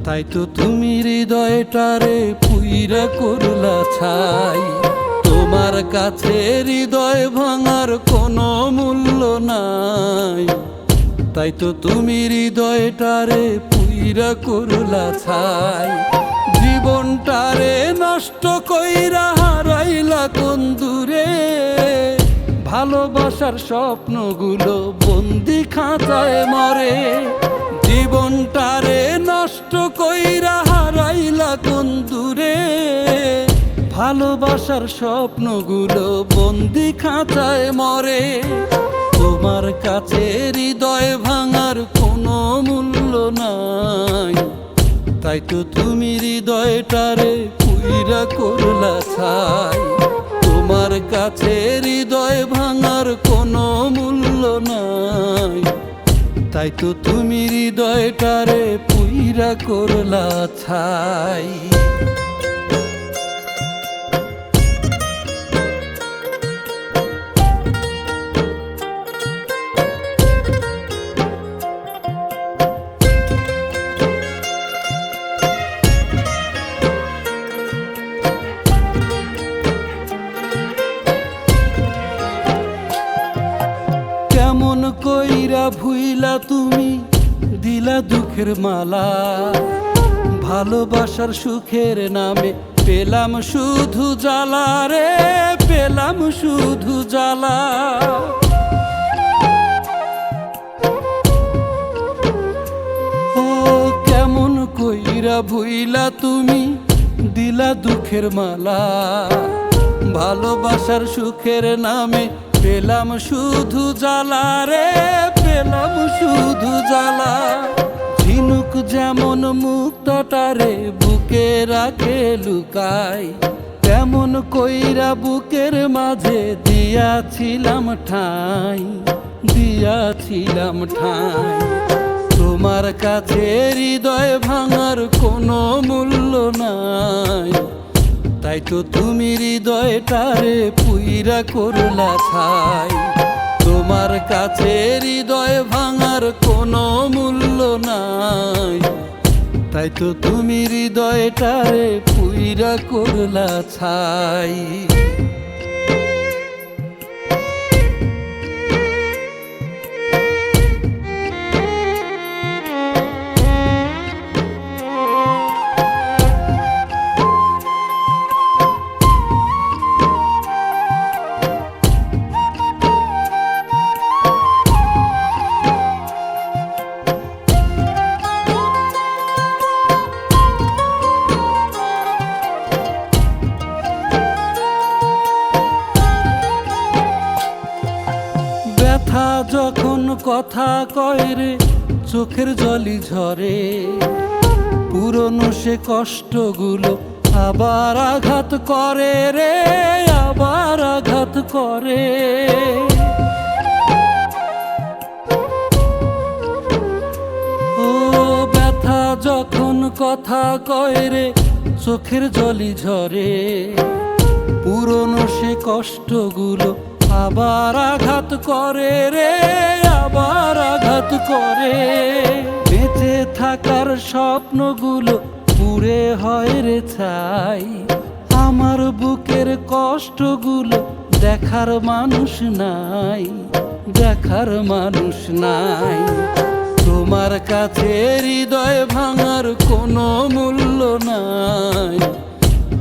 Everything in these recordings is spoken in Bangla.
তাই তো তুমি হৃদয়টারে পুইরা করলা ছাই। তোমার কাছে হৃদয় ভাঙার কোনো মূল্য নাই, তাই তো তুমি হৃদয়টারে পুইরা করলা ছাই। জীবনটারে নষ্ট কইরা হারাইলা কোন দূরে, ভালোবাসার স্বপ্নগুলো বন্দি খাঁচায় মরে। জীবনটারে নষ্ট কইরা হারাইলা কোন দূরে, ভালোবাসার স্বপ্নগুলো বন্দি খাঁচায় মরে। তোমার কাছে হৃদয় ভাঙার কোনো মূল্য নাই, তাই তো তুমি হৃদয়টারে পুইরা করলা ছাই। তোমার কাছে হৃদয় ভাঙার কোনো মূল্য নাই, তাই তো তুমি হৃদয়টারে পুইরা করলা ছাই। কেমন কইরা ভুইলা তুমি দিলা দুঃখের মালা, ভালোবাসার সুখের নামে পেলাম শুধু জ্বালা রে, পেলাম শুধু জ্বালা। ও কেমন কইরা ভুইলা তুমি দিলা দুঃখের মালা, ভালোবাসার সুখের নামে পেলাম শুধু জ্বালা রে, পেলাম শুধু জ্বালা। ঝিনুক যেমন মুক্তটারে বুকে রাখে লুকাই, তেমন কইরা বুকের মাঝে দিয়াছিলাম ঠাই, দিয়াছিলাম ঠাই। তোমার কাছে হৃদয় ভাঙার কোনো মূল্য নাই, তাই তো তুমি হৃদয়টারে পুইরা করলা ছাই। তোমার কাছে হৃদয় ভাঙার কোনো মূল্য নাই, তাই তো তুমি হৃদয়টারে পুইরা করলা ছাই। ব্যথা যখন কথা কয় রে চোখের জলই ঝরে, পুরনো সে কষ্টগুলো আবার আঘাত করে রে, আবার আঘাত করে। ও ব্যথা যখন কথা কয় রে চোখের জলই ঝরে, পুরনো সে কষ্টগুলো আবার আঘাত করে রে, আবার আঘাত করে। বেঁচে থাকার স্বপ্নগুলো পুড়ে হয় রে ছাই, আমার বুকের কষ্টগুলো দেখার মানুষ নাই, দেখার মানুষ নাই। তোমার কাছে হৃদয় ভাঙার কোনো মূল্য নাই,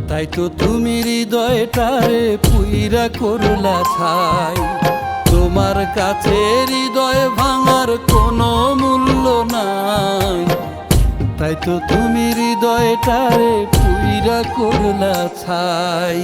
তাই তো তুমি হৃদয়টারে পুইরা করলা ছাই। তোমার কাছে হৃদয় ভাঙার কোনো মূল্য নাই, তাই তো তুমি হৃদয়টারে পুইরা করলা ছাই।